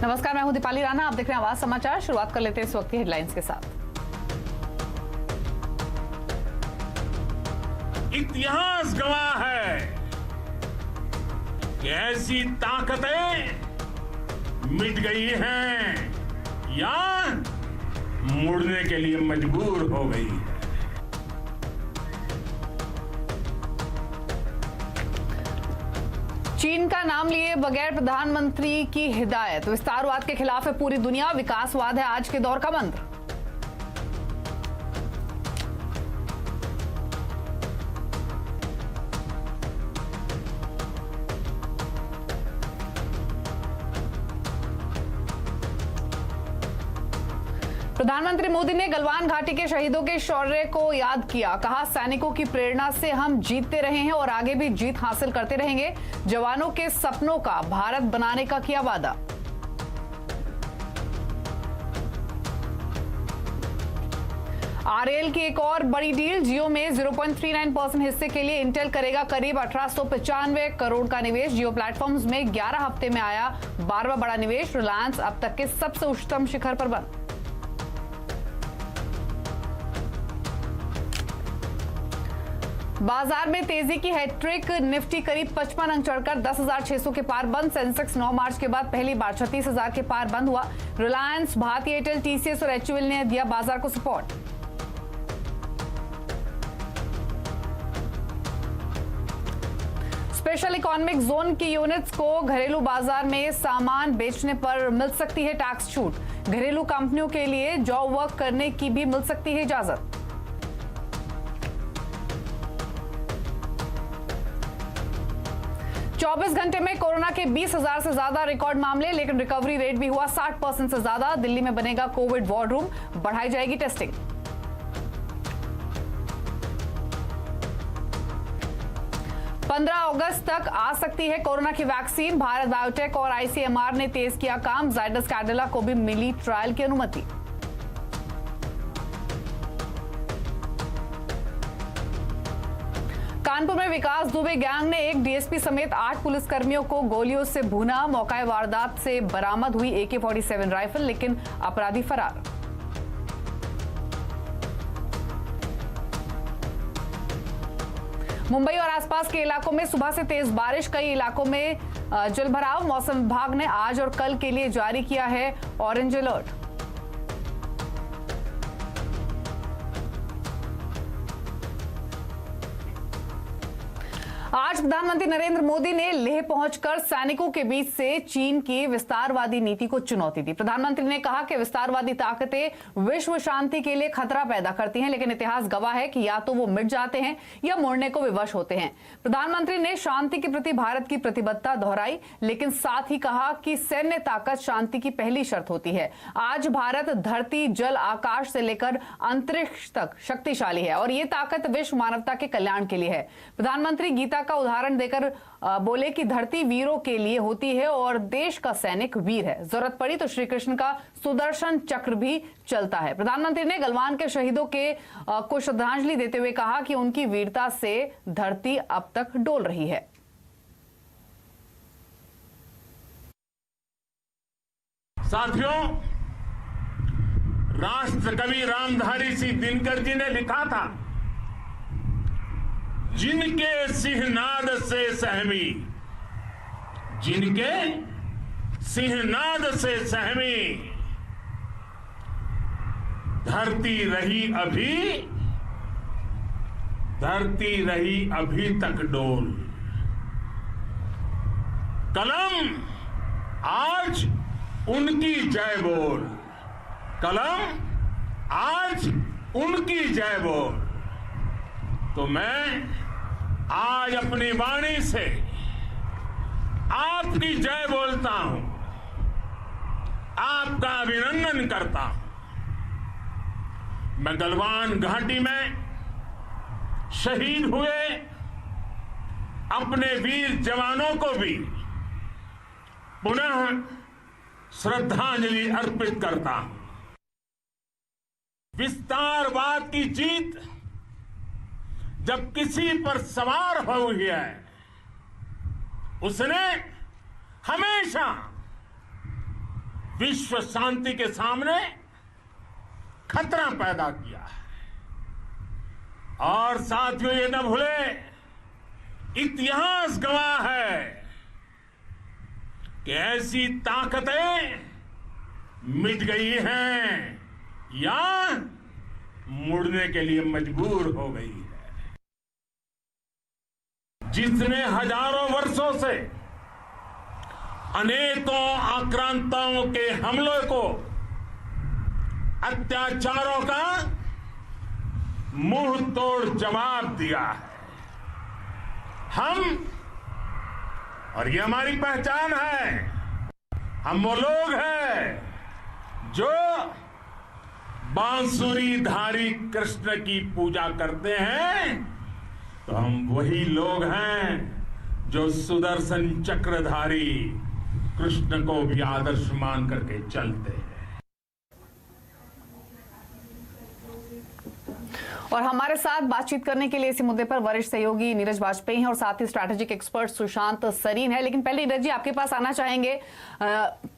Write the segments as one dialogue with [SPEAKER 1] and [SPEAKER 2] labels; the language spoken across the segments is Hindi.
[SPEAKER 1] नमस्कार, मैं हूं दीपाली राणा। आप देख रहे हैं आवाज समाचार। शुरुआत कर लेते हैं इस वक्त की हेडलाइंस के साथ।
[SPEAKER 2] इतिहास गवाह है कि ऐसी ताकतें मिट गई हैं या मुड़ने के लिए मजबूर हो गई है।
[SPEAKER 1] चीन का नाम लिए बगैर प्रधानमंत्री की हिदायत। विस्तारवाद के खिलाफ है पूरी दुनिया, विकासवाद है आज के दौर का मंत्र। प्रधानमंत्री मोदी ने गलवान घाटी के शहीदों के शौर्य को याद किया। कहा, सैनिकों की प्रेरणा से हम जीतते रहे हैं और आगे भी जीत हासिल करते रहेंगे। जवानों के सपनों का भारत बनाने का किया वादा। आरएल की एक और बड़ी डील। जियो में 0.39% हिस्से के लिए इंटेल करेगा करीब 1895 करोड़ का निवेश। जियो प्लेटफॉर्म्स में 11 हफ्ते में आया 12वां बड़ा निवेश। रिलायंस अब तक के सबसे उच्चतम शिखर पर बंद। बाजार में तेजी की हैट्रिक। निफ्टी करीब 55 अंक चढ़कर 10,600 के पार बंद। सेंसेक्स 9 मार्च के बाद पहली बार 36,000 के पार बंद हुआ। रिलायंस, भारती एयरटेल, टीसीएस और एचयूएल ने दिया बाजार को सपोर्ट। स्पेशल इकोनॉमिक जोन की यूनिट्स को घरेलू बाजार में सामान बेचने पर मिल सकती है टैक्स छूट। घरेलू कंपनियों के लिए जॉब वर्क करने की भी मिल सकती है इजाजत। चौबीस घंटे में कोरोना के 20,000 से ज्यादा रिकॉर्ड मामले, लेकिन रिकवरी रेट भी हुआ 60% से ज्यादा। दिल्ली में बनेगा कोविड वॉर रूम, बढ़ाई जाएगी टेस्टिंग। पंद्रह अगस्त तक आ सकती है कोरोना की वैक्सीन। भारत बायोटेक और आईसीएमआर ने तेज किया काम। जायडस कैडिला को भी मिली ट्रायल की अनुमति। कानपुर में विकास दुबे गैंग ने एक डीएसपी समेत 8 पुलिसकर्मियों को गोलियों से भूना। मौका वारदात से बरामद हुई AK-47 राइफल, लेकिन अपराधी फरार। मुंबई और आसपास के इलाकों में सुबह से तेज बारिश, कई इलाकों में जलभराव। मौसम विभाग ने आज और कल के लिए जारी किया है ऑरेंज अलर्ट। आज प्रधानमंत्री नरेंद्र मोदी ने लेह पहुंचकर सैनिकों के बीच से चीन की विस्तारवादी नीति को चुनौती दी। प्रधानमंत्री ने कहा कि विस्तारवादी ताकतें विश्व शांति के लिए खतरा पैदा करती हैं, लेकिन इतिहास गवाह है कि या तो वो मिट जाते हैं या मुड़ने को विवश होते हैं। प्रधानमंत्री ने शांति के प्रति भारत की प्रतिबद्धता दोहराई, लेकिन साथ ही कहा कि सैन्य ताकत शांति की पहली शर्त होती है। आज भारत धरती, जल, आकाश से लेकर अंतरिक्ष तक शक्तिशाली है और ये ताकत विश्व मानवता के कल्याण के लिए है। प्रधानमंत्री गीता का उदाहरण देकर बोले कि धरती वीरों के लिए होती है और देश का सैनिक वीर है। जरूरत पड़ी तो श्री कृष्ण का सुदर्शन चक्र भी चलता है। प्रधानमंत्री ने गलवान के शहीदों को श्रद्धांजलि देते हुए कहा कि उनकी वीरता से धरती अब तक डोल रही है।
[SPEAKER 2] साथियों, राष्ट्र कवि रामधारी सिंह दिनकर जी ने लिखा था, जिनके सिंहनाद से सहमी, जिनके सिंहनाद से सहमी, धरती रही अभी तक डोल। कलम आज उनकी जय बोल, कलम आज उनकी जय बोल। तो मैं आज अपनी वाणी से आपकी जय बोलता हूं, आपका अभिनंदन करता हूं। मैं गलवान घाटी में शहीद हुए अपने वीर जवानों को भी पुनः श्रद्धांजलि अर्पित करता हूं। विस्तारवाद की जीत जब किसी पर सवार हुई है, उसने हमेशा विश्व शांति के सामने खतरा पैदा किया है। और साथियों, ये न भूले, इतिहास गवाह है कि ऐसी ताकतें मिट गई हैं या मुड़ने के लिए मजबूर हो गई है। जिसने हजारों वर्षों से अनेकों आक्रांताओं के हमलों को, अत्याचारों का मुंह तोड़ जवाब दिया है। हम, और ये हमारी पहचान है, हम वो लोग हैं जो बांसुरीधारी कृष्ण की पूजा करते हैं, तो हम वही लोग हैं जो सुदर्शन चक्रधारी कृष्ण को भी आदर्श मान करके चलते हैं।
[SPEAKER 1] और हमारे साथ बातचीत करने के लिए इसी मुद्दे पर वरिष्ठ सहयोगी नीरज वाजपेयी हैं और साथ ही स्ट्रैटेजिक एक्सपर्ट सुशांत सरीन है। लेकिन पहले नीरज जी, आपके पास आना चाहेंगे।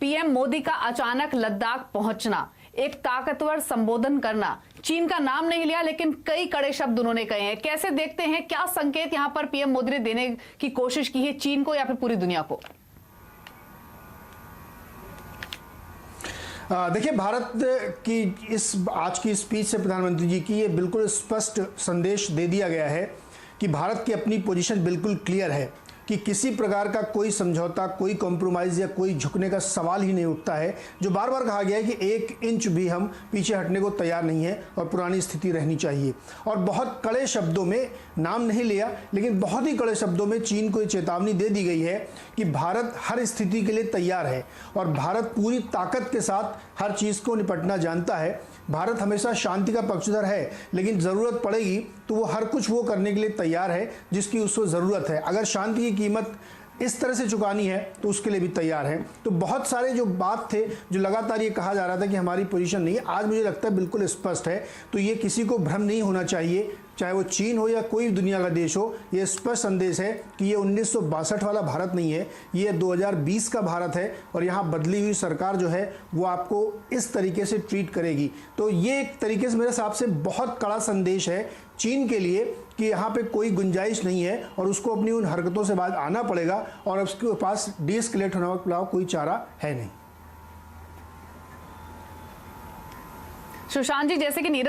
[SPEAKER 1] पीएम मोदी का अचानक लद्दाख पहुंचना, एक ताकतवर संबोधन करना, चीन का नाम नहीं लिया लेकिन कई कड़े शब्द उन्होंने कहे हैं। कैसे देखते हैं, क्या संकेत यहां पर पीएम मोदी ने देने की कोशिश की है चीन को या फिर पूरी दुनिया को?
[SPEAKER 3] देखिए, भारत की आज की स्पीच से प्रधानमंत्री जी की ये बिल्कुल स्पष्ट संदेश दे दिया गया है कि भारत की अपनी पोजीशन बिल्कुल क्लियर है कि किसी प्रकार का कोई समझौता, कोई कॉम्प्रोमाइज़ या कोई झुकने का सवाल ही नहीं उठता है। जो बार बार कहा गया है कि 1 इंच भी हम पीछे हटने को तैयार नहीं है और पुरानी स्थिति रहनी चाहिए। और बहुत कड़े शब्दों में, नाम नहीं लिया लेकिन बहुत ही कड़े शब्दों में चीन को ये चेतावनी दे दी गई है कि भारत हर स्थिति के लिए तैयार है और भारत पूरी ताकत के साथ हर चीज़ को निपटना जानता है। भारत हमेशा शांति का पक्षधर है, लेकिन ज़रूरत पड़ेगी तो वो हर कुछ वो करने के लिए तैयार है जिसकी उसको ज़रूरत है। अगर शांति की कीमत इस तरह से चुकानी है तो उसके लिए भी तैयार है। तो बहुत सारे जो बात थे, जो लगातार ये कहा जा रहा था कि हमारी पोजीशन नहीं है, आज मुझे लगता है बिल्कुल स्पष्ट है। तो ये किसी को भ्रम नहीं होना चाहिए, चाहे वो चीन हो या कोई दुनिया का देश हो। ये स्पष्ट संदेश है कि ये 1962 वाला भारत नहीं है, ये 2020 का भारत है और यहाँ बदली हुई सरकार जो है वो आपको इस तरीके से ट्रीट करेगी। तो ये एक तरीके से मेरे हिसाब से बहुत कड़ा संदेश है चीन के लिए कि यहाँ पे कोई गुंजाइश नहीं है और उसको अपनी उन हरकतों से बाहर आना पड़ेगा और उसके पास डीएस्केलेट होने के अलावा कोई चारा है नहीं।
[SPEAKER 1] सुशांत जी, जैसे कि नीरज